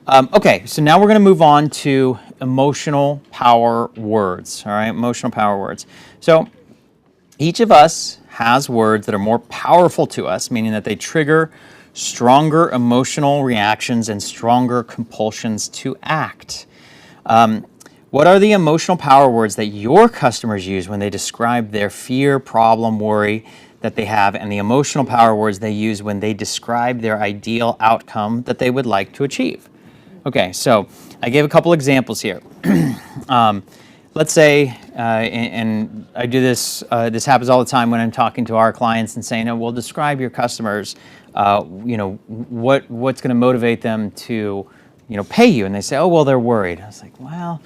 Okay, so now we're going to move on to emotional power words. All right, emotional power words. So each of us has words that are more powerful to us, meaning that they trigger stronger emotional reactions and stronger compulsions to act. What are the emotional power words that your customers use when they describe their fear, problem, worry that they have, and the emotional power words they use when they describe their ideal outcome that they would like to achieve? Okay, so I gave a couple examples here. Let's say, and I do this, this happens all the time when I'm talking to our clients and saying, oh, well, describe your customers, what's going to motivate them to, pay you. And they say, oh, well, they're worried. I was like, well,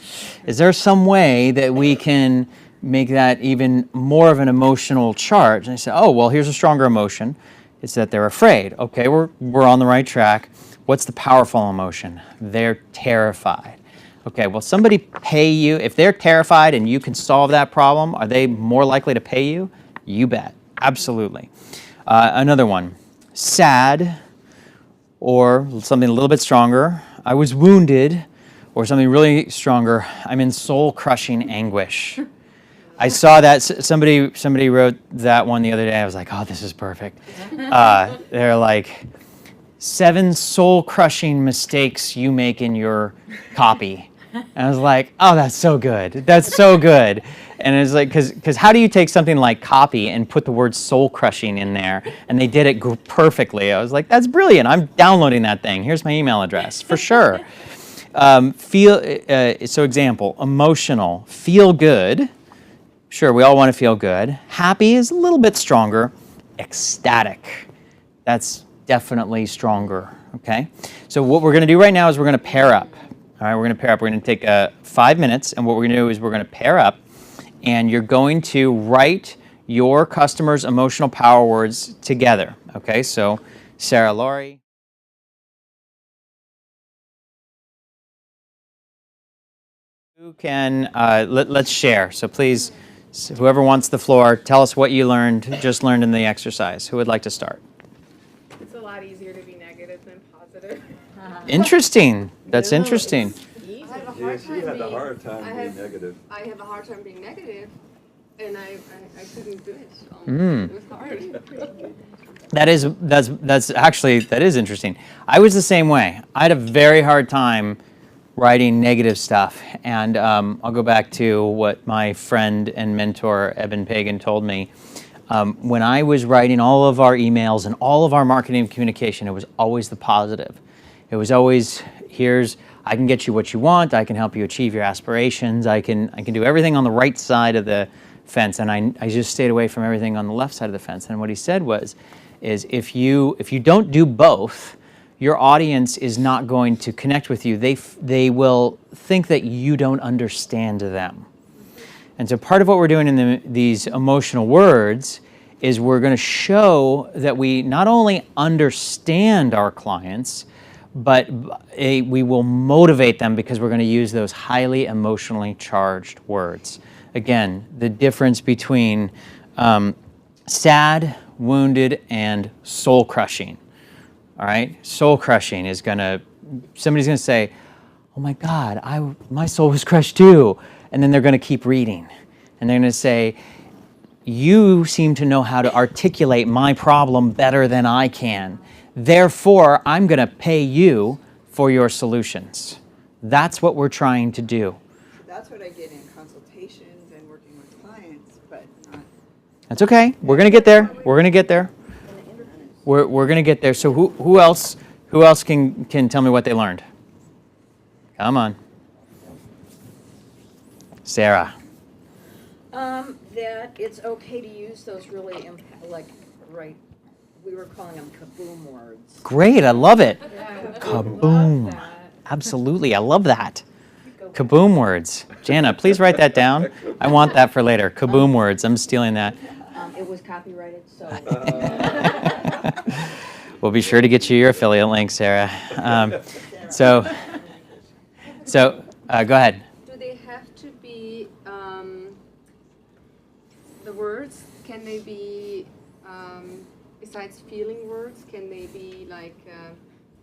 is there some way that we can make that even more of an emotional charge? And they say, oh, well, here's a stronger emotion. It's that they're afraid. Okay, we're on the right track. What's the powerful emotion? They're terrified. Okay, will somebody pay you? If they're terrified and you can solve that problem, are they more likely to pay you? You bet. Absolutely. Another one, sad, or something a little bit stronger. I was wounded, or something really stronger. I'm in soul-crushing anguish. I saw that somebody wrote that one the other day. I was like, oh, this is perfect. They're like, 7 soul-crushing mistakes you make in your copy. And I was like, oh, that's so good. That's so good. And it's like, because how do you take something like copy and put the word soul-crushing in there? And they did it perfectly. I was like, that's brilliant. I'm downloading that thing. Here's my email address, for sure. So example, emotional, feel good. Sure, we all want to feel good. Happy is a little bit stronger. Ecstatic. That's definitely stronger, okay? So what we're going to do right now is we're going to pair up. All right, we're going to pair up. We're going to take 5 minutes, and what we're going to do is we're going to pair up, and you're going to write your customer's emotional power words together, okay? So Sarah Laurie. Who can, let's share. So please, whoever wants the floor, tell us what you just learned in the exercise. Who would like to start? It's a lot easier to be negative than positive. Interesting. That's interesting. I have a hard time had a hard time being negative. I have a hard time being negative, and I couldn't do it. Mm. It was hard. That is interesting. I was the same way. I had a very hard time writing negative stuff, and I'll go back to what my friend and mentor Eben Pagan told me. When I was writing all of our emails and all of our marketing and communication, it was always the positive. It was always, I can get you what you want, I can help you achieve your aspirations, I can do everything on the right side of the fence, and I just stayed away from everything on the left side of the fence. And what he said is if you don't do both, your audience is not going to connect with you. They will think that you don't understand them. And so part of what we're doing in these emotional words is we're going to show that we not only understand our clients, but we will motivate them because we're going to use those highly emotionally charged words. Again, the difference between sad, wounded, and soul-crushing. All right? Soul-crushing is somebody's going to say, oh my God, my soul was crushed too. And then they're going to keep reading. And they're going to say, you seem to know how to articulate my problem better than I can. Therefore, I'm going to pay you for your solutions. That's what we're trying to do. That's what I get in consultations and working with clients, but not. That's okay. We're going to get there. We're going to get there. We're going to get there. So who else can tell me what they learned? Come on. Sarah. That it's okay to use those really, we were calling them kaboom words. Great, I love it. Yeah, Kaboom. love that. Absolutely, I love that. Kaboom words. Jana, please write that down. I want that for later. Kaboom words. I'm stealing that. It was copyrighted, so. We'll be sure to get you your affiliate link, Sarah. So go ahead. Do they have to be the words? Can they be besides feeling words? Can they be like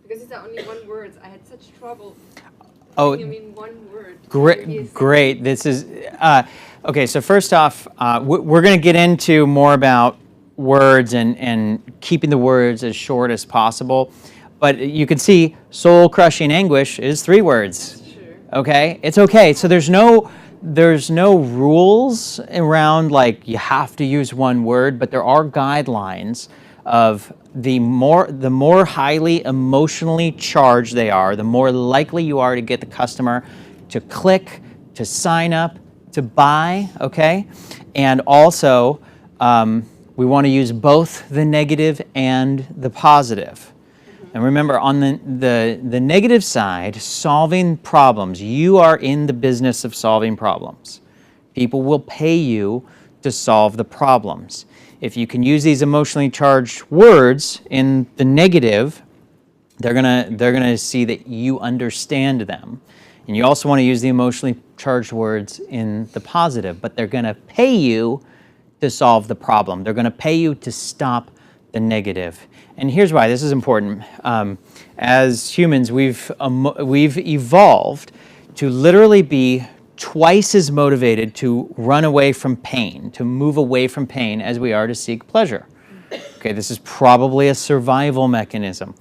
Because it's only one word. I had such trouble. Oh, I mean, one word. great, great. This is, okay, so first off, we're going to get into more about words and keeping the words as short as possible. But you can see soul-crushing anguish is 3 words. Sure. Okay? It's okay. So there's no rules around like you have to use one word, but there are guidelines of the more highly emotionally charged they are, the more likely you are to get the customer to click, to sign up, to buy, okay? And also, we want to use both the negative and the positive. And remember, on the negative side, solving problems, you are in the business of solving problems. People will pay you to solve the problems. If you can use these emotionally charged words in the negative, they're gonna see that you understand them. And you also want to use the emotionally charged words in the positive, but they're gonna pay you to solve the problem. They're gonna pay you to stop the negative. And here's why this is important. As humans, we've evolved to literally be twice as motivated to run away from pain, to move away from pain, as we are to seek pleasure. Okay, this is probably a survival mechanism.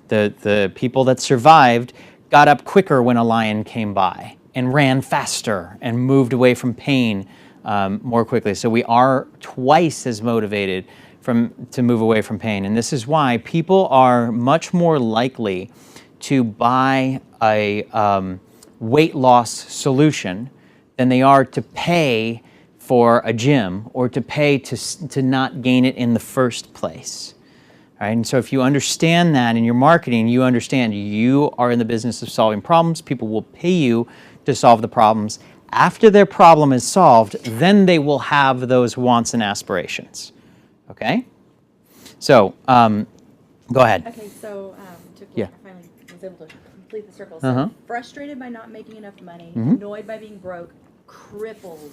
The people that survived got up quicker when a lion came by and ran faster and moved away from pain more quickly. So we are twice as motivated to move away from pain. And this is why people are much more likely to buy a weight loss solution than they are to pay for a gym or to pay to not gain it in the first place. All right? And so if you understand that in your marketing, you understand you are in the business of solving problems. People will pay you to solve the problems. After their problem is solved, then they will have those wants and aspirations. Okay? So, go ahead. Okay, so Yeah. I finally was able to complete the circle. So frustrated by not making enough money, annoyed by being broke, crippled.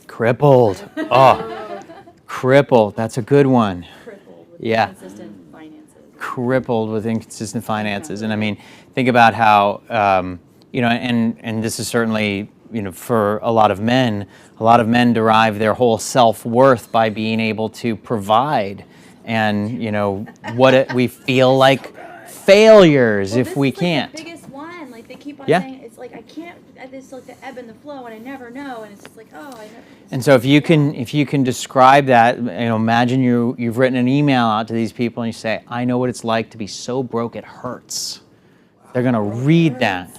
Crippled. Oh, crippled. That's a good one. Crippled with Yeah. inconsistent finances. Crippled with inconsistent finances. And I mean, think about how, and this is certainly, for a lot of men derive their whole self-worth by being able to provide. And, we feel like failures Well, if this we is, like, can't. the biggest one. Like they keep on Yeah. saying it's like I can't. It's like the ebb and the flow, and I never know. And it's just like I never. And so if you can describe that, imagine you've written an email out to these people and you say, I know what it's like to be so broke it hurts. They're going to read that.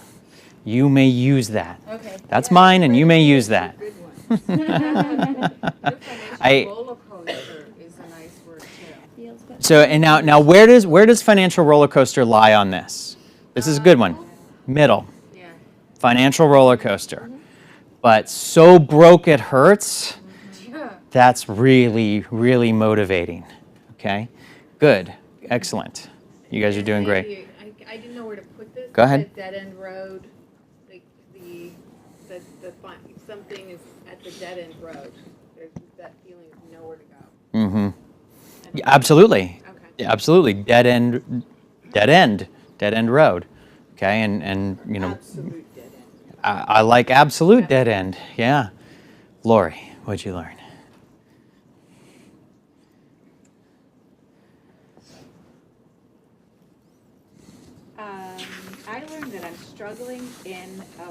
You may use that. Okay. That's mine, and you may use that. Good one. The financial roller coaster is a nice word too. Feels better. So and now where does financial roller coaster lie on this? This is a good one. Middle. Yeah. Financial roller coaster. But so broke it hurts. Yeah. That's really, really motivating. Okay? Good. Excellent. You guys are doing great. I didn't know where to put this. Go ahead. The dead end road, like something is at the dead end road. There's that feeling of nowhere to go. Mm-hmm. Yeah, absolutely. Okay. Yeah, absolutely. Dead end road. Okay, and Absolute dead end. I like absolute dead end. Yeah. Lori, what'd you learn? I learned that I'm struggling in a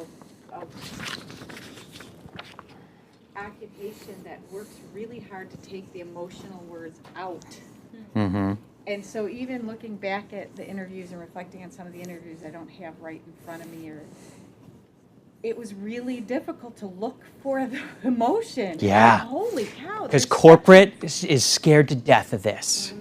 occupation that works really hard to take the emotional words out. Mm-hmm. And so even looking back at the interviews and reflecting on some of the interviews I don't have right in front of me, it was really difficult to look for the emotion. Yeah. Holy cow. Because there's corporate is scared to death of this.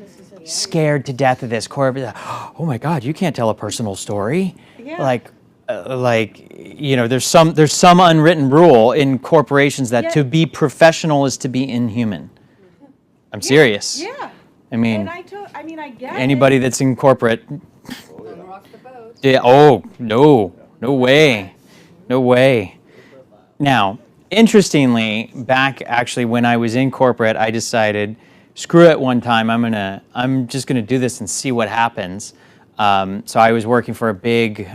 Scared to death of this. Corporate, oh my God, you can't tell a personal story. Yeah. There's some unwritten rule in corporations that to be professional is to be inhuman. I'm serious. Yeah. I mean, and I get anybody that's in corporate, Don't rock the boat. yeah, oh, no way. No way. Now, interestingly, back actually when I was in corporate, I decided, screw it one time, I'm just gonna do this and see what happens. So I was working for a big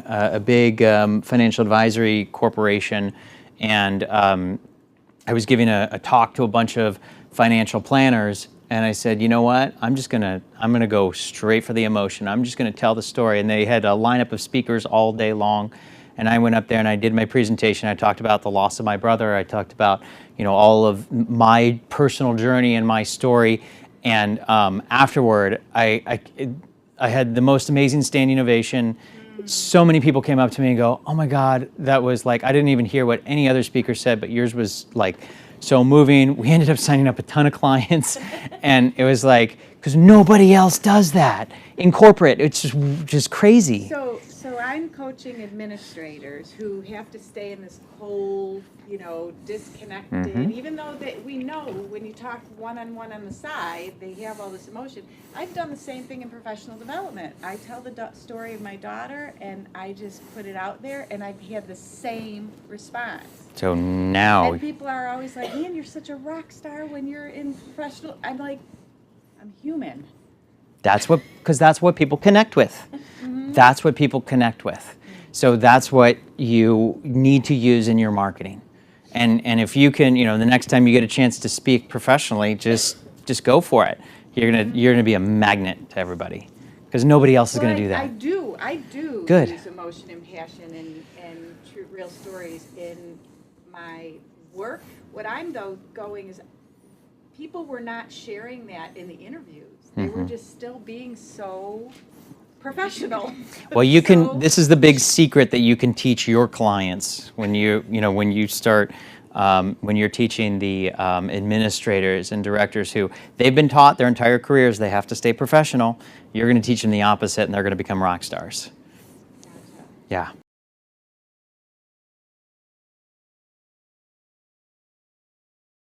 financial advisory corporation, and I was giving a talk to a bunch of financial planners, and I said, you know what? I'm gonna go straight for the emotion. I'm just gonna tell the story. And they had a lineup of speakers all day long, and I went up there and I did my presentation. I talked about the loss of my brother. I talked about, you know, all of my personal journey and my story. And afterward, I had the most amazing standing ovation. So many people came up to me and go, oh my God, that was like, I didn't even hear what any other speaker said, but yours was like so moving. We ended up signing up a ton of clients. And it was like, because nobody else does that in corporate. It's just crazy. So I'm coaching administrators who have to stay in this cold, you know, disconnected, even though we know when you talk one-on-one on the side, they have all this emotion. I've done the same thing in professional development. I tell the story of my daughter, and I just put it out there, and I've had the same response. So now, And people are always like, man, you're such a rock star when you're in professional. I'm like, I'm human. because that's what people connect with. That's what people connect with. So that's what you need to use in your marketing. And if you can, you know, the next time you get a chance to speak professionally, just go for it. You're gonna be a magnet to everybody, because nobody else is gonna do that. I do Good. use emotion and passion and true real stories in my work. What I'm going is, people were not sharing that in the interviews. They were just still being so professional. Well, you can. So- This is the big secret that you can teach your clients when you start. When you're teaching the administrators and directors who they've been taught their entire careers they have to stay professional. You're going to teach them the opposite, and they're going to become rock stars. Yeah.